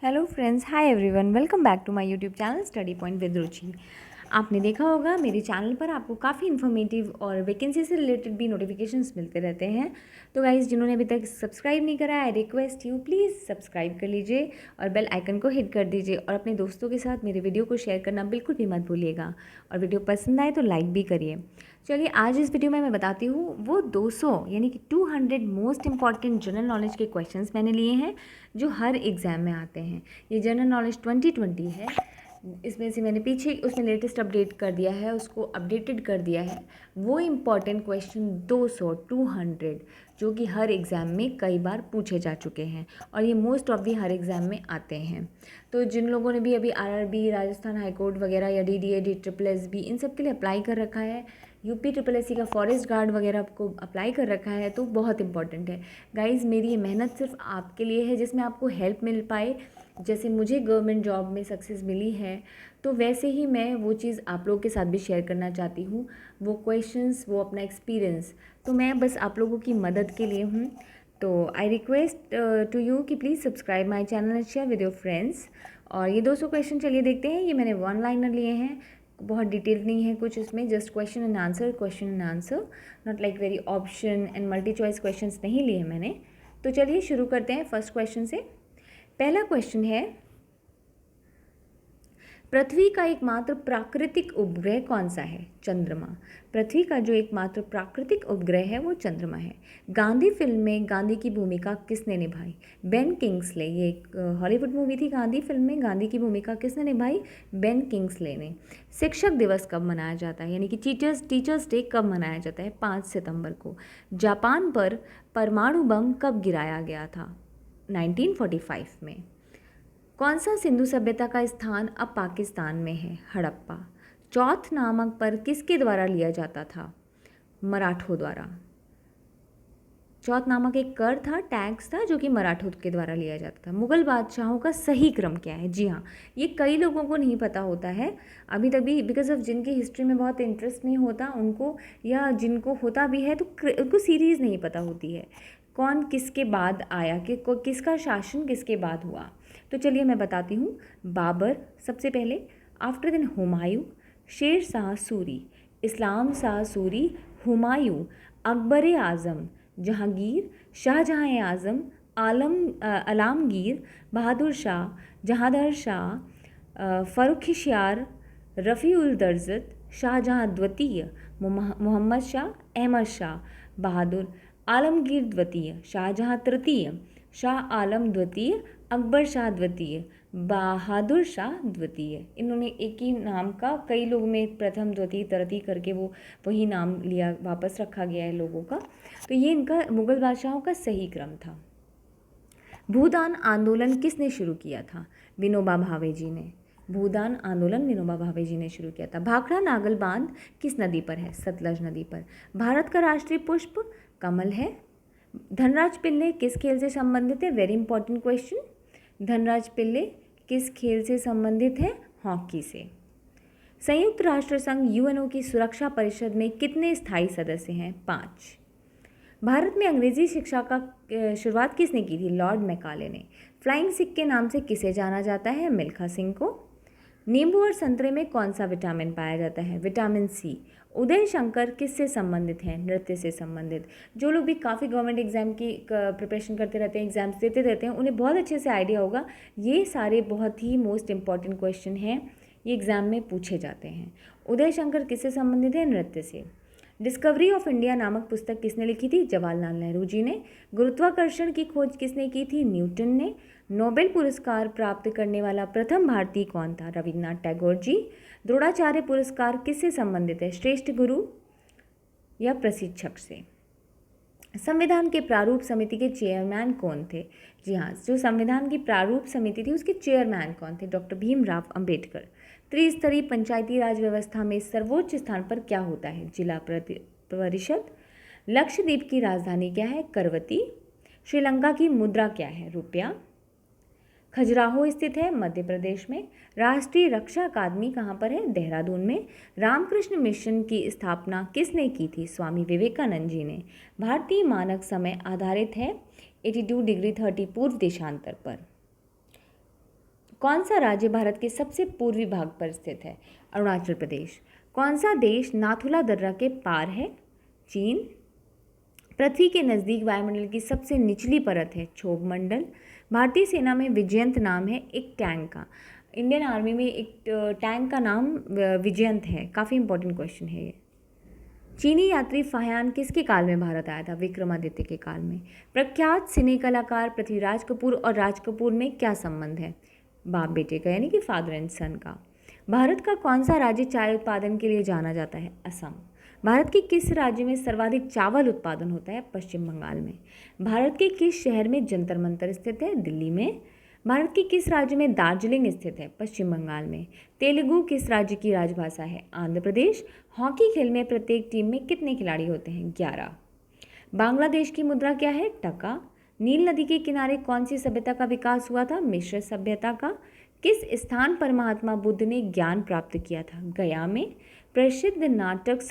Hello friends, hi everyone, welcome back to my YouTube channel study point with Ruchi. आपने देखा होगा मेरे channel पर आपको काफ़ी इन्फॉर्मेटिव और वैकेंसी से रिलेटेड भी नोटिफिकेशंस मिलते रहते हैं। तो गाइज़, जिन्होंने अभी तक सब्सक्राइब नहीं करा है, I request you please subscribe कर लीजिए और बेल आइकन को हिट कर दीजिए और अपने दोस्तों के साथ मेरे वीडियो को शेयर करना बिल्कुल भी मत भूलिएगा। और वीडियो पसंद आए तो लाइक भी करिए। चलिए, आज इस वीडियो में मैं बताती हूँ वो 200 यानी कि 200 मोस्ट इंपॉर्टेंट जनरल नॉलेज के क्वेश्चंस मैंने लिए हैं जो हर एग्ज़ाम में आते हैं। ये जनरल नॉलेज 2020 है। इसमें से मैंने पीछे उसमें लेटेस्ट अपडेट कर दिया है, उसको अपडेटेड कर दिया है। वो इम्पॉर्टेंट क्वेश्चन 200 जो कि हर एग्ज़ाम में कई बार पूछे जा चुके हैं और ये most of the her exam में आते हैं। तो जिन लोगों ने भी अभी आरआरबी, राजस्थान हाईकोर्ट वगैरह या डीडीए, DSSB इन सब के लिए अप्लाई कर रखा है, यूपी SSSC का फॉरेस्ट गार्ड वगैरह को अप्लाई कर रखा है, तो बहुत इंपॉर्टेंट है गाइज़। मेरी ये मेहनत सिर्फ आपके लिए है जिसमें आपको हेल्प मिल पाए। जैसे मुझे गवर्नमेंट जॉब में सक्सेस मिली है, तो वैसे ही मैं वो चीज़ आप लोगों के साथ भी शेयर करना चाहती हूँ, वो क्वेश्चंस, वो अपना एक्सपीरियंस। तो मैं बस आप लोगों की मदद के लिए हूँ। तो आई रिक्वेस्ट टू यू कि please subscribe my channel and share with your friends. और ये 200 क्वेश्चन चलिए देखते हैं। ये मैंने वन लाइनर लिए हैं, बहुत डिटेल नहीं है कुछ इसमें, just question and answer, not like very option and multi choice questions नहीं लिए मैंने। तो चलिए शुरू करते हैं फर्स्ट क्वेश्चन से। पहला क्वेश्चन है, पृथ्वी का एकमात्र प्राकृतिक उपग्रह कौन सा है? चंद्रमा। पृथ्वी का जो एकमात्र प्राकृतिक उपग्रह है वो चंद्रमा है। गांधी फिल्म में गांधी की भूमिका किसने निभाई? Ben Kingsley. ये एक हॉलीवुड मूवी थी गांधी फिल्म में, गांधी की भूमिका किसने निभाई? बेन किंग्सले ने। शिक्षक दिवस कब मनाया जाता है, यानी कि टीचर्स डे कब मनाया जाता है? 5 सितंबर को। जापान पर परमाणु बम कब गिराया गया था? 1945 में। कौन सा सिंधु सभ्यता का स्थान अब पाकिस्तान में है? हड़प्पा। चौथ नामक पर किसके द्वारा लिया जाता था? मराठों द्वारा। चौथ नामक एक कर था, टैक्स था, जो कि मराठों के द्वारा लिया जाता था। मुगल बादशाहों का सही क्रम क्या है? जी हाँ, ये कई लोगों को नहीं पता होता है अभी तभी, बिकॉज ऑफ जिनकी हिस्ट्री में बहुत इंटरेस्ट नहीं होता उनको, या जिनको होता भी है तो उनको सीरीज़ नहीं पता होती है कौन किसके बाद आया, कि किसका शासन किसके बाद हुआ। तो चलिए मैं बताती हूँ। बाबर सबसे पहले, आफ्टर देन हुमायूं, शेर शाह सूरी, इस्लाम शाह सूरी, हुमायूं, अकबर आज़म, जहांगीर, शाहजहां आज़म, आलमगीर, बहादुर शाह, जहांदर शाह, फ़र्रुखशियार, रफ़ीउल दर्जत, शाहजहां द्वितीय, मोहम्मद शाह, अहमद शाह बहादुर, आलमगीर द्वितीय, शाहजहां तृतीय, शाह आलम द्वितीय, अकबर शाह द्वितीय, बहादुर शाह द्वितीय। इन्होंने एक ही नाम का कई लोगों में प्रथम, द्वितीय, तृतीय करके वो वही नाम लिया, वापस रखा गया है लोगों का। तो ये इनका मुगल बादशाहों का सही क्रम था। भूदान आंदोलन किसने शुरू किया था? विनोबा भावे जी ने। भूदान आंदोलन विनोबा भावे जी ने शुरू किया था। भाखड़ा नागल बांध किस नदी पर है? सतलज नदी पर। भारत का राष्ट्रीय पुष्प कमल है। धनराज पिल्ले किस खेल से संबंधित है? Very important question. Dhanraj Pillay किस खेल से संबंधित है? हॉकी से। संयुक्त राष्ट्र संघ यूएनओ की सुरक्षा परिषद में कितने स्थायी सदस्य हैं? 5। भारत में अंग्रेजी शिक्षा का शुरुआत किसने की थी? लॉर्ड मैकाले ने। फ्लाइंग सिख के नाम से किसे जाना जाता है? मिल्खा सिंह को। नींबू और संतरे में कौन सा विटामिन पाया जाता है? Vitamin C. उदय शंकर किससे संबंधित हैं? नृत्य से संबंधित। जो लोग भी काफ़ी गवर्नमेंट एग्जाम की प्रिपरेशन करते रहते हैं, एग्जाम्स देते रहते हैं, उन्हें बहुत अच्छे से आइडिया होगा। ये सारे बहुत ही मोस्ट इंपॉर्टेंट क्वेश्चन हैं, ये एग्ज़ाम में पूछे जाते हैं। उदय शंकर किससे संबंधित है? नृत्य से। डिस्कवरी ऑफ इंडिया नामक पुस्तक किसने लिखी थी? जवाहरलाल नेहरू जी ने। गुरुत्वाकर्षण की खोज किसने की थी? न्यूटन ने। नोबेल पुरस्कार प्राप्त करने वाला प्रथम भारतीय कौन था? रविन्द्रनाथ टैगोर जी। द्रोणाचार्य पुरस्कार किससे संबंधित है? श्रेष्ठ गुरु या प्रशिक्षक से। संविधान के प्रारूप समिति के चेयरमैन कौन थे? जी हाँ, जो संविधान की प्रारूप समिति थी उसके चेयरमैन कौन थे? डॉक्टर भीमराव अंबेडकर। त्रिस्तरीय पंचायती राज व्यवस्था में सर्वोच्च स्थान पर क्या होता है? जिला परिषद। लक्षद्वीप की राजधानी क्या है? करवती। श्रीलंका की मुद्रा क्या है? रुपया। खजुराहो स्थित है मध्य प्रदेश में। राष्ट्रीय रक्षा अकादमी कहाँ पर है? देहरादून में। रामकृष्ण मिशन की स्थापना किसने की थी? स्वामी विवेकानंद जी ने। भारतीय मानक समय आधारित है 82 डिग्री 30 पूर्व देशांतर पर। कौन सा राज्य भारत के सबसे पूर्वी भाग पर स्थित है? अरुणाचल प्रदेश। कौन सा देश नाथुला दर्रा के पार है? चीन। पृथ्वी के नज़दीक वायुमंडल की सबसे निचली परत है क्षोभ मंडल। भारतीय सेना में विजयंत नाम है एक टैंक का। इंडियन आर्मी में एक टैंक का नाम विजयंत है। काफ़ी इंपॉर्टेंट क्वेश्चन है ये। चीनी यात्री फाह्यान किसके काल में भारत आया था? विक्रमादित्य के काल में। प्रख्यात सिने कलाकार पृथ्वीराज कपूर और राज कपूर में क्या संबंध है? बाप बेटे का, यानी कि फादर एंड सन का। भारत का कौन सा राज्य चाय उत्पादन के लिए जाना जाता है? असम। भारत के किस राज्य में सर्वाधिक चावल उत्पादन होता है? पश्चिम बंगाल में। भारत के किस शहर में जंतर मंतर स्थित है? दिल्ली में। भारत के किस राज्य में दार्जिलिंग स्थित है? पश्चिम बंगाल में। तेलुगु किस राज्य की राजभाषा है? आंध्र प्रदेश। हॉकी खेल में प्रत्येक टीम में कितने खिलाड़ी होते हैं? 11। बांग्लादेश की मुद्रा क्या है? टका। नील नदी के किनारे कौन सी सभ्यता का विकास हुआ था? मिश्र सभ्यता का। किस स्थान पर महात्मा बुद्ध ने ज्ञान प्राप्त किया था? गया में। प्रसिद्ध नाटक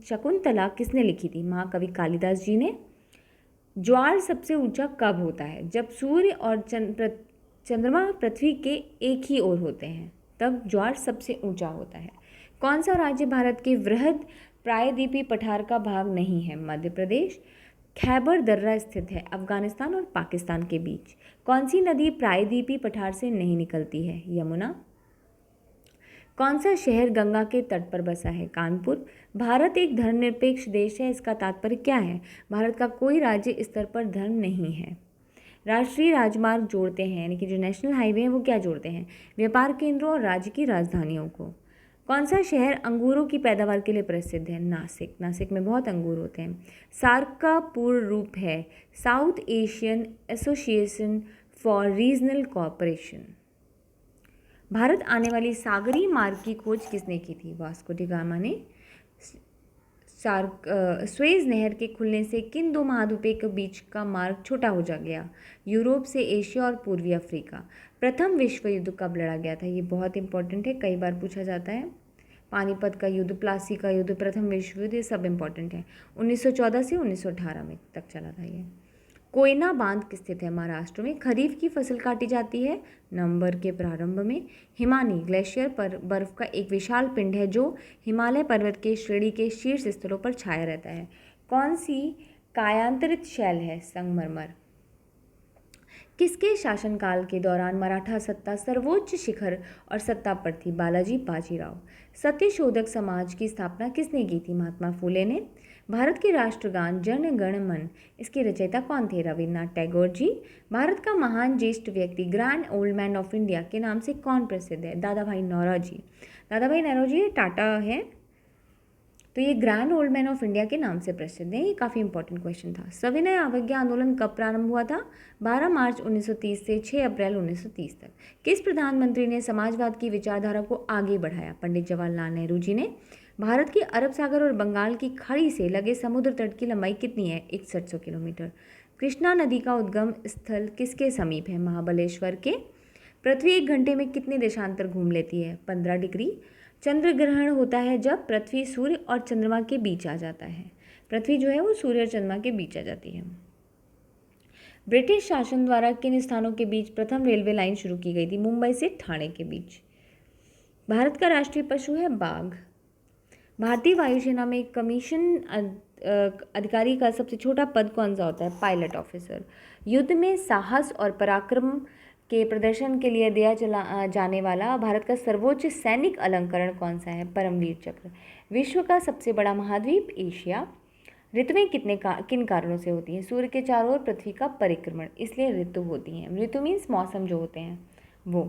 शकुंतला किसने लिखी थी? महाकवि कालिदास जी ने। ज्वार सबसे ऊंचा कब होता है? जब सूर्य और चंद्रमा पृथ्वी के एक ही ओर होते हैं, तब ज्वार सबसे ऊंचा होता है। कौन सा राज्य भारत के वृहद प्रायद्वीपीय पठार का भाग नहीं है? मध्य प्रदेश। खैबर दर्रा स्थित है अफगानिस्तान और पाकिस्तान के बीच। कौन सी नदी प्रायद्वीपीय पठार से नहीं निकलती है? यमुना। कौन सा शहर गंगा के तट पर बसा है? कानपुर। भारत एक धर्मनिरपेक्ष देश है, इसका तात्पर्य क्या है? भारत का कोई राज्य इस स्तर पर धर्म नहीं है। राष्ट्रीय राजमार्ग जोड़ते हैं, यानी कि जो नेशनल हाईवे हैं वो क्या जोड़ते हैं? व्यापार केंद्रों और राज्य की राजधानियों को। कौन सा शहर अंगूरों की पैदावार के लिए प्रसिद्ध है? नासिक। नासिक में बहुत अंगूर होते हैं। सार्क का पूर्ण रूप है south Asian association for regional cooperation. Bharat आने वाली सागरीय मार्ग की खोज किसने की थी? वास्को डी गामा ने। स्वेज नहर के खुलने से किन दो महाद्वीपों के बीच का मार्ग छोटा हो जा गया? यूरोप से एशिया और पूर्वी अफ्रीका। प्रथम विश्व युद्ध कब लड़ा गया था? ये बहुत इंपॉर्टेंट है, कई बार पूछा जाता है। पानीपत का युद्ध, प्लासी का युद्ध, प्रथम विश्व युद्ध, ये सब इंपॉर्टेंट है। 1914 से 1918 में तक चला था ये। कोयना बांध किस स्थित है? महाराष्ट्र में। खरीफ की फसल काटी जाती है नवंबर के प्रारंभ में। हिमानी ग्लेशियर पर बर्फ का एक विशाल पिंड है जो हिमालय पर्वत के श्रेणी के शीर्ष स्थलों पर छाया रहता है। कौन सी कायांतरित शैल है? संगमरमर। किसके शासनकाल के दौरान मराठा सत्ता सर्वोच्च शिखर और सत्ता पर थी? बालाजी बाजीराव। सत्यशोधक समाज की स्थापना किसने की थी? महात्मा फूले ने। भारत के राष्ट्रगान जन गण मन, इसके रचयिता कौन थे? रविन्द्रनाथ टैगोर जी। भारत का महान ज्येष्ठ व्यक्ति grand old man of India के नाम से कौन प्रसिद्ध है? दादा भाई नौरोजी। दादा भाई नौरोजी टाटा है, तो ये grand old man of India के नाम से प्रसिद्ध है। ये काफ़ी इंपॉर्टेंट क्वेश्चन था। सविनय अवज्ञा आंदोलन कब प्रारंभ हुआ था? 12 मार्च 1930 से 6 अप्रैल 1930 तक। किस प्रधानमंत्री ने समाजवाद की विचारधारा को आगे बढ़ाया? पंडित जवाहरलाल नेहरू जी ने। भारत की अरब सागर और बंगाल की खाड़ी से लगे समुद्र तट की लंबाई कितनी है? 6100 किलोमीटर। कृष्णा नदी का उद्गम स्थल किसके समीप है? महाबलेश्वर के। पृथ्वी 1 घंटे में कितने देशांतर घूम लेती है? 15 डिग्री। चंद्र ग्रहण होता है जब पृथ्वी सूर्य और चंद्रमा के बीच आ जाता है। पृथ्वी जो है वो सूर्य और चंद्रमा के बीच आ जाती है। ब्रिटिश शासन द्वारा किन स्थानों के बीच प्रथम रेलवे लाइन शुरू की गई थी? मुंबई से ठाणे के बीच। भारत का राष्ट्रीय पशु है बाघ। भारतीय वायुसेना में कमीशन अधिकारी का सबसे छोटा पद कौन सा होता है? Pilot officer. युद्ध में साहस और पराक्रम के प्रदर्शन के लिए दिया जाने वाला भारत का सर्वोच्च सैनिक अलंकरण कौन सा है? परमवीर चक्र। विश्व का सबसे बड़ा महाद्वीप एशिया। ऋतुएं किन कारणों से होती हैं? सूर्य के चारों ओर पृथ्वी का परिक्रमण, इसलिए ऋतु होती हैं। ऋतु मीन्स मौसम जो होते हैं वो।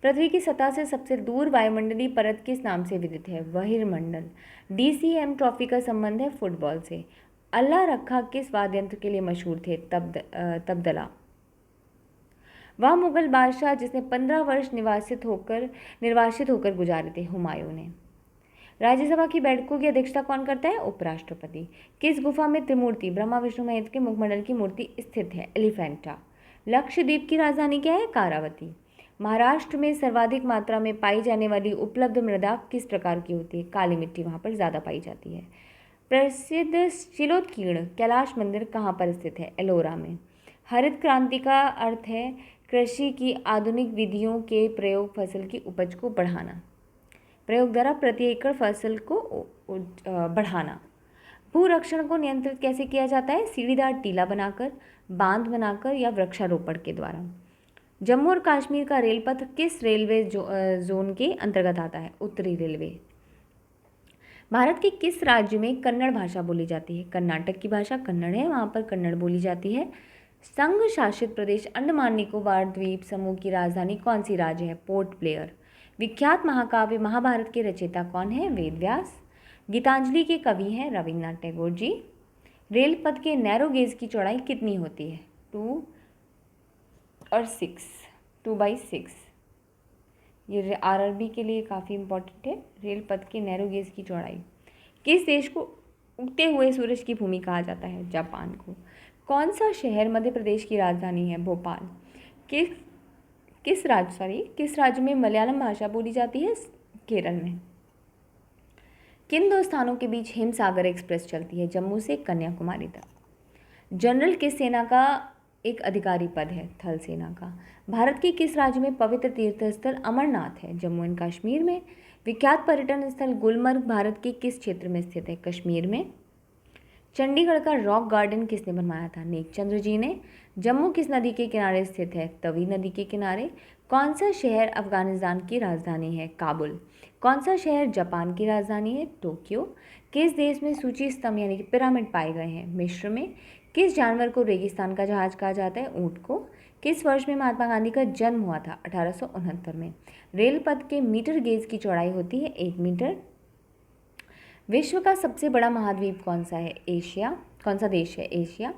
पृथ्वी की सतह से सबसे दूर वायुमंडलीय परत किस नाम से विदित है? बहिर्मंडल। DCM ट्रॉफी का संबंध है फुटबॉल से। अल्लाह रखा किस वाद्य यंत्र के लिए मशहूर थे? तबदला। वह मुगल बादशाह जिसने 15 वर्ष निर्वासित होकर गुजारे थे? हुमायूं ने। राज्यसभा की बैठकों की अध्यक्षता कौन करता है? उपराष्ट्रपति। किस गुफा में त्रिमूर्ति ब्रह्मा विष्णु महेश के मुखमंडल की मूर्ति स्थित है? एलिफेंटा। लक्षद्वीप की राजधानी क्या है? कारावती। महाराष्ट्र में सर्वाधिक मात्रा में पाई जाने वाली उपलब्ध मृदा किस प्रकार की होती है? काली मिट्टी वहाँ पर ज़्यादा पाई जाती है। प्रसिद्ध शिलोत्कीर्ण कैलाश मंदिर कहाँ पर स्थित है? एलोरा में। हरित क्रांति का अर्थ है कृषि की आधुनिक विधियों के प्रयोग फसल की उपज को बढ़ाना। प्रयोग द्वारा प्रति एकड़ फसल को बढ़ाना। भूरक्षण को नियंत्रित कैसे किया जाता है? सीढ़ीदार टीला बनाकर, बांध बनाकर या वृक्षारोपण के द्वारा। जम्मू और कश्मीर का रेल पथ किस रेलवे जोन के अंतर्गत आता है? उत्तरी रेलवे। भारत के किस राज्य में कन्नड़ भाषा बोली जाती है? कर्नाटक की भाषा कन्नड़ है, वहाँ पर कन्नड़ बोली जाती है। संघ शासित प्रदेश अंडमान निकोबार द्वीप समूह की राजधानी कौन सी राज्य है? Port Blair. विख्यात महाकाव्य महाभारत के रचयिता कौन है? वेद व्यास। गीतांजलि के कवि हैं रविन्द्रनाथ टैगोर जी। रेल पथ के नैरो गेज की चौड़ाई कितनी होती है? 2 और 2/6। ये आरआरबी के लिए काफ़ी इंपॉर्टेंट है। रेल पथ के नैरो गेज की चौड़ाई। किस देश को उगते हुए सूरज की भूमि कहा जाता है? जापान को। कौन सा शहर मध्य प्रदेश की राजधानी है? भोपाल। किस राज्य में मलयालम भाषा बोली जाती है? केरल में। किन दो स्थानों के बीच हिमसागर एक्सप्रेस चलती है? जम्मू से कन्याकुमारी तक। जनरल किस सेना का एक अधिकारी पद है? थल सेना का। भारत के किस राज्य में पवित्र तीर्थ स्थल अमरनाथ है? जम्मू एंड कश्मीर में। विख्यात पर्यटन स्थल गुलमर्ग भारत के किस क्षेत्र में स्थित है? कश्मीर में। चंडीगढ़ का रॉक गार्डन किसने बनवाया था? नेकचंद्र जी ने। जम्मू किस नदी के किनारे स्थित है? तवी नदी के किनारे। कौन सा शहर अफगानिस्तान की राजधानी है? काबुल। कौन सा शहर जापान की राजधानी है? टोक्यो। किस देश में सूची स्तंभ यानी कि पिरामिड पाए गए हैं? मिस्र में। किस जानवर को रेगिस्तान का जहाज कहा जाता है? ऊंट को। किस वर्ष में महात्मा गांधी का जन्म हुआ था? 1869 में। रेल पथ के मीटर गेज की चौड़ाई होती है 1 मीटर। विश्व का सबसे बड़ा महाद्वीप कौन सा है? एशिया। कौन सा देश है? एशिया।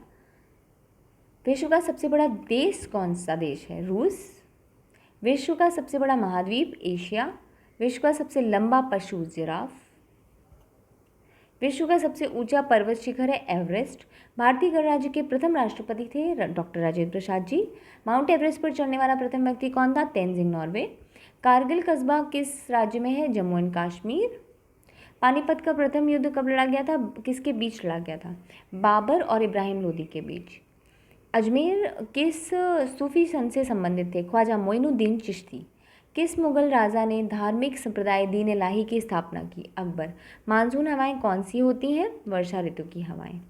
विश्व का सबसे बड़ा देश कौन सा देश है? रूस। विश्व का सबसे बड़ा महाद्वीप एशिया। विश्व का सबसे लंबा पशु जिराफ। विश्व का सबसे ऊंचा पर्वत शिखर है एवरेस्ट। भारतीय गणराज्य के प्रथम राष्ट्रपति थे doctor Rajendra Prasad ji. Mount Everest पर चढ़ने वाला प्रथम व्यक्ति कौन था? तेनजिंग नॉर्वे। कारगिल कस्बा किस राज्य में है? जम्मू एंड कश्मीर। पानीपत का प्रथम युद्ध कब लड़ा गया था? किसके बीच लड़ा गया था? बाबर और इब्राहिम लोदी के बीच। अजमेर किस सूफी संत से संबंधित थे? ख्वाजा मोइनुद्दीन चिश्ती। किस मुगल राजा ने धार्मिक संप्रदाय दीन इलाही की स्थापना की? अकबर। मानसून हवाएं कौन सी होती हैं? वर्षा ऋतु की हवाएं।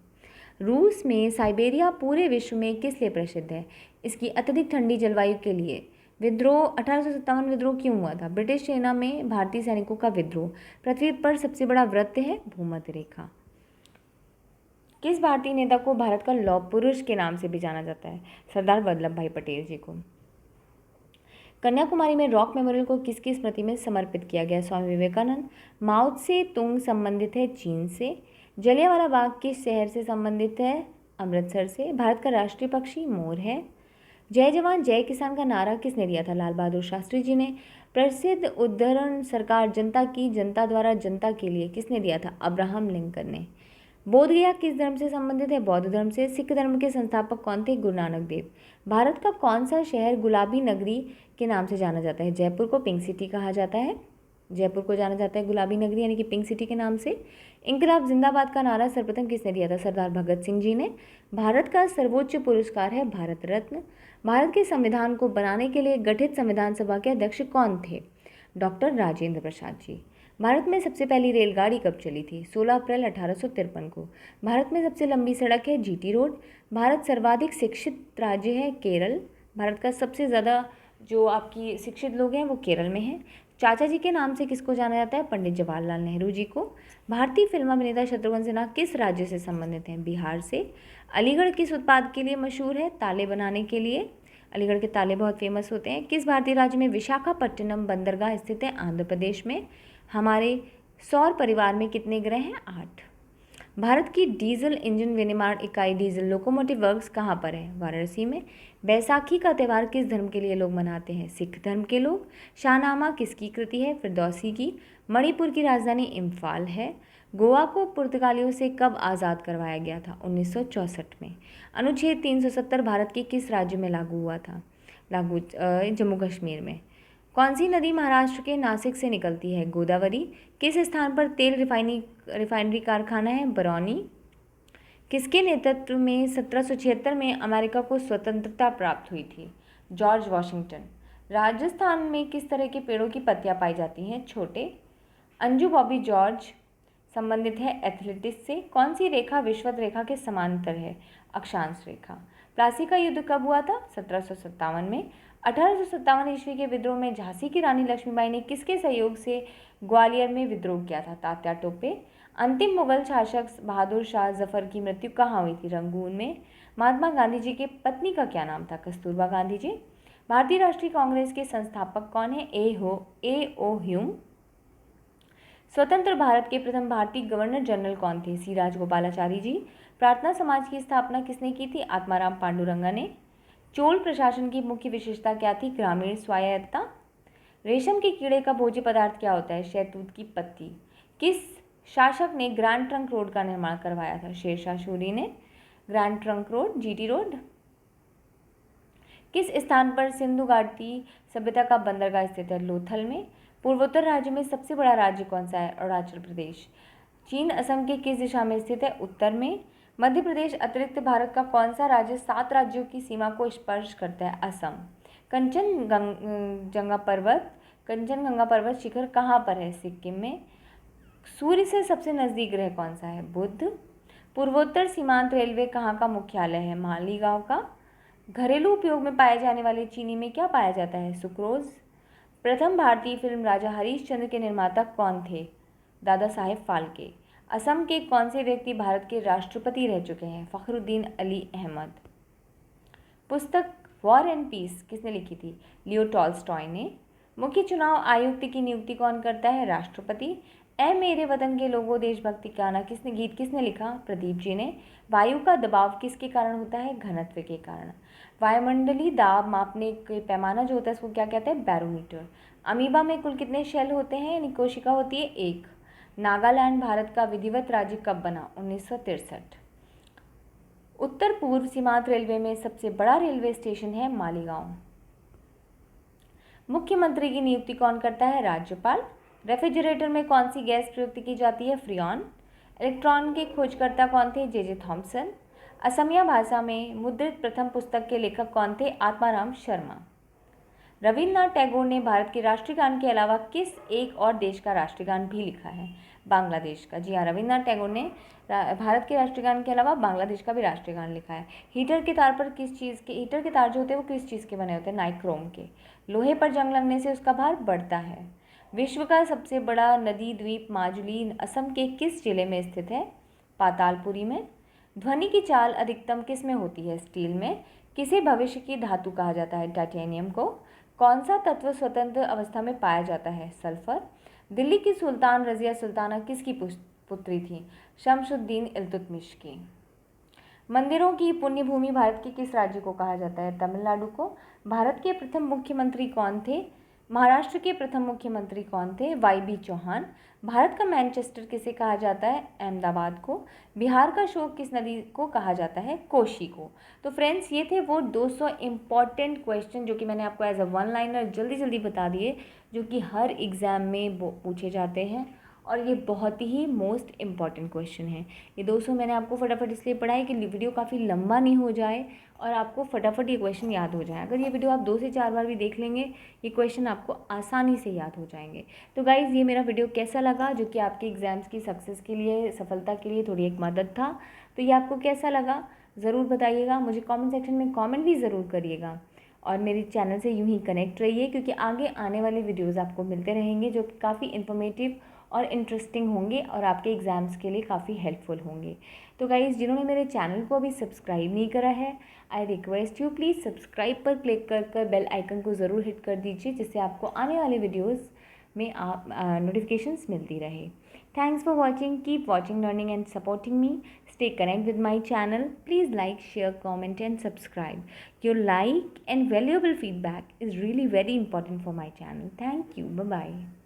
रूस में साइबेरिया पूरे विश्व में किस लिए प्रसिद्ध है? इसकी अत्यधिक ठंडी जलवायु के लिए। विद्रोह 1857 विद्रोह क्यों हुआ था? ब्रिटिश सेना में भारतीय सैनिकों का विद्रोह। पृथ्वी पर सबसे बड़ा वृत्त है भूमध्य रेखा। किस भारतीय नेता को भारत का लौह पुरुष के नाम से भी जाना जाता है? सरदार वल्लभ भाई पटेल जी को। कन्याकुमारी में रॉक मेमोरियल को किसकी स्मृति में समर्पित किया गया? स्वामी विवेकानंद। माओ त्से तुंग संबंधित है चीन से। जलियांवाला बाग किस शहर से संबंधित है? अमृतसर से। भारत का राष्ट्रीय पक्षी मोर है। जय जवान जय किसान का नारा किसने दिया था? लाल बहादुर शास्त्री जी ने। प्रसिद्ध उद्धरण सरकार जनता की जनता द्वारा जनता के लिए किसने दिया था? अब्राहम लिंकन ने। बोधगया किस धर्म से संबंधित है? बौद्ध धर्म से। सिख धर्म के संस्थापक कौन थे? गुरु नानक देव। भारत का कौन सा शहर गुलाबी नगरी के नाम से जाना जाता है? जयपुर को पिंक सिटी कहा जाता है। जयपुर को जाना जाता है गुलाबी नगरी यानी कि पिंक सिटी के नाम से। इंकलाब जिंदाबाद का नारा सर्वप्रथम किसने दिया था? सरदार भगत सिंह जी ने। भारत का सर्वोच्च पुरस्कार है भारत रत्न। भारत के संविधान को बनाने के लिए गठित संविधान सभा के अध्यक्ष कौन थे? डॉक्टर राजेंद्र प्रसाद जी। भारत में सबसे पहली रेलगाड़ी कब चली थी? 16 अप्रैल 1853 को। भारत में सबसे लंबी सड़क है जीटी रोड। भारत सर्वाधिक शिक्षित राज्य है केरल। भारत का सबसे ज़्यादा जो आपकी शिक्षित लोग हैं वो केरल में हैं। चाचा जी के नाम से किसको जाना जाता है? पंडित जवाहरलाल नेहरू जी को। भारतीय फिल्म अभिनेता शत्रुघ्न सिन्हा किस राज्य से संबंधित हैं? बिहार से। अलीगढ़ किस उत्पाद के लिए मशहूर है? ताले बनाने के लिए। अलीगढ़ के ताले बहुत फेमस होते हैं। किस भारतीय राज्य में विशाखापट्टनम बंदरगाह स्थित है? आंध्र प्रदेश में। हमारे सौर परिवार में कितने ग्रह हैं? 8। भारत की डीजल इंजन विनिर्माण इकाई डीजल लोकोमोटिव वर्क्स कहाँ पर है? वाराणसी में। बैसाखी का त्यौहार किस धर्म के लिए लोग मनाते हैं? सिख धर्म के लोग। शाहनामा किसकी कृति है? फिरदौसी की। मणिपुर की राजधानी इम्फाल है। गोवा को पुर्तगालियों से कब आज़ाद करवाया गया था? 1964 में। अनुच्छेद 370 भारत के किस राज्य में लागू हुआ था? जम्मू कश्मीर में। कौन सी नदी महाराष्ट्र के नासिक से निकलती है? गोदावरी। किस स्थान पर तेल रिफाइनरी कारखाना है? बरौनी। किसके नेतृत्व में 1776 में अमेरिका को स्वतंत्रता प्राप्त हुई थी? George Washington. राजस्थान में किस तरह के पेड़ों की पत्तियां पाई जाती हैं? छोटे। अंजू बॉबी जॉर्ज संबंधित है एथलेटिक्स से। कौन सी रेखा विषुवत रेखा के समांतर है? अक्षांश रेखा। प्लासी का युद्ध कब हुआ था? 1757 में। 1857 ईस्वी के विद्रोह में झांसी की रानी लक्ष्मीबाई ने किसके सहयोग से ग्वालियर में विद्रोह किया था? तात्या टोपे। अंतिम मुगल शासक बहादुर शाह जफर की मृत्यु कहाँ हुई थी? रंगून में। महात्मा गांधी जी के पत्नी का क्या नाम था? कस्तूरबा गांधी जी। भारतीय राष्ट्रीय कांग्रेस के संस्थापक कौन है? ए ओ ह्यूम। स्वतंत्र भारत के प्रथम भारतीय गवर्नर जनरल कौन थे? सी राजगोपालाचारी जी। प्रार्थना समाज की स्थापना किसने की थी? आत्माराम पांडुरंगा ने। चोल प्रशासन की मुख्य विशेषता क्या थी? ग्रामीण स्वायत्तता। रेशम के कीड़े का भोज्य पदार्थ क्या होता है? शहतूत की पत्ती। किस शासक ने ग्रैंड ट्रंक रोड का निर्माण करवाया था? शेरशाह सूरी ने। Grand trunk road, GT road. किस स्थान पर सिंधु घाटी सभ्यता का बंदरगाह स्थित है? लोथल में। पूर्वोत्तर राज्य में सबसे बड़ा राज्य कौन सा है? अरुणाचल प्रदेश। चीन असम के किस दिशा में स्थित है? उत्तर में। मध्य प्रदेश अतिरिक्त भारत का कौन सा राज्य 7 राज्यों की सीमा को स्पर्श करता है? असम। कंचनजंगा पर्वत शिखर कहाँ पर है? सिक्किम में। सूर्य से सबसे नजदीक ग्रह कौन सा है? बुध। पूर्वोत्तर सीमांत रेलवे कहाँ का मुख्यालय है? मालीगांव का। घरेलू उपयोग में पाए जाने वाले चीनी में क्या पाया जाता है? सुक्रोज। प्रथम भारतीय फिल्म राजा हरिश्चंद्र के निर्माता कौन थे? दादा साहेब फाल्के। असम के कौन से व्यक्ति भारत के राष्ट्रपति रह चुके हैं? फखरुद्दीन अली अहमद। पुस्तक वॉर एंड पीस किसने लिखी थी? लियो टॉल्स्टॉय ने। मुख्य चुनाव आयुक्त की नियुक्ति कौन करता है? राष्ट्रपति। ए मेरे वतन के लोगों देशभक्ति गाना गीत किसने लिखा? प्रदीप जी ने। वायु का दबाव किसके कारण होता है? घनत्व के कारण। वायुमंडलीय दाब मापने के पैमाना जो होता है उसको क्या कहते हैं? बैरोमीटर। अमीबा में कुल कितने शेल होते हैं यानी कोशिका होती है? 1। नागालैंड भारत का विधिवत राज्य कब बना? 1963। उत्तर पूर्व सीमांत रेलवे में सबसे बड़ा रेलवे स्टेशन है मालीगांव। मुख्यमंत्री की नियुक्ति कौन करता है? राज्यपाल। रेफ्रिजरेटर में कौन सी गैस प्रयुक्त की जाती है? फ्रियॉन। इलेक्ट्रॉन के खोजकर्ता कौन थे? J Thomson. असमिया भाषा में मुद्रित प्रथम पुस्तक के लेखक कौन थे? आत्माराम शर्मा। रविन्द्रनाथ टैगोर ने भारत के राष्ट्रीय गान के अलावा किस एक और देश का राष्ट्रीय गान भी लिखा है? बांग्लादेश का। जी हाँ, रविन्द्रनाथ टैगोर ने भारत के राष्ट्रीय गान के अलावा बांग्लादेश का भी राष्ट्रीय गान लिखा है। हीटर के तार जो होते हैं वो किस चीज़ के बने होते हैं? नाइक्रोम के। लोहे पर जंग लगने से उसका भार बढ़ता है। विश्व का सबसे बड़ा नदी द्वीप माजुली असम के किस जिले में स्थित है? पातालपुरी में। ध्वनि की चाल अधिकतम किस में होती है? स्टील में। किसे भविष्य की धातु कहा जाता है? टाइटेनियम को। कौन सा तत्व स्वतंत्र अवस्था में पाया जाता है? सल्फर। दिल्ली की सुल्तान रजिया सुल्ताना किसकी पुत्री थी? शमसुद्दीन इल्तुतमिश की। मंदिरों की पुण्य भूमि भारत के किस राज्य को कहा जाता है? तमिलनाडु को। भारत के प्रथम मुख्यमंत्री कौन थे? महाराष्ट्र के प्रथम मुख्यमंत्री कौन थे? वाई.बी. चौहान। भारत का मैनचेस्टर किसे कहा जाता है? अहमदाबाद को। बिहार का शोक किस नदी को कहा जाता है? कोशी को। तो फ्रेंड्स, ये थे वो 200 इम्पॉर्टेंट क्वेश्चन जो कि मैंने आपको एज अ वन लाइनर जल्दी जल्दी बता दिए, जो कि हर एग्ज़ाम में पूछे जाते हैं और ये बहुत ही मोस्ट इम्पॉर्टेंट क्वेश्चन है। ये 200 मैंने आपको फटाफट इसलिए पढ़ा कि वीडियो काफ़ी लंबा नहीं हो जाए और आपको फटाफट ये क्वेश्चन याद हो जाए। अगर ये वीडियो आप 2 से 4 बार भी देख लेंगे, ये क्वेश्चन आपको आसानी से याद हो जाएंगे। तो गाइज़, ये मेरा वीडियो कैसा लगा, जो कि आपके एग्ज़ाम्स की सक्सेस के लिए, सफलता के लिए थोड़ी एक मदद था, तो ये आपको कैसा लगा ज़रूर बताइएगा। मुझे कमेंट सेक्शन में कमेंट भी ज़रूर करिएगा और मेरे चैनल से यूं ही कनेक्ट रहिए, क्योंकि आगे आने वाले वीडियोज़ आपको मिलते रहेंगे जो काफ़ी इन्फॉर्मेटिव और इंटरेस्टिंग होंगे और आपके एग्ज़ाम्स के लिए काफ़ी हेल्पफुल होंगे। तो गाइज़, जिन्होंने मेरे चैनल को अभी सब्सक्राइब नहीं करा है, I request you please subscribe पर क्लिक कर बेल आइकन को ज़रूर हिट कर दीजिए, जिससे आपको आने वाले वीडियोज़ में आप नोटिफिकेशंस मिलती रहे। Thanks for watching, keep watching, learning and supporting me. Stay connected with my channel. Please like, share, comment and subscribe. Your like and valuable feedback is really very important for my channel. Thank you. Bye-bye.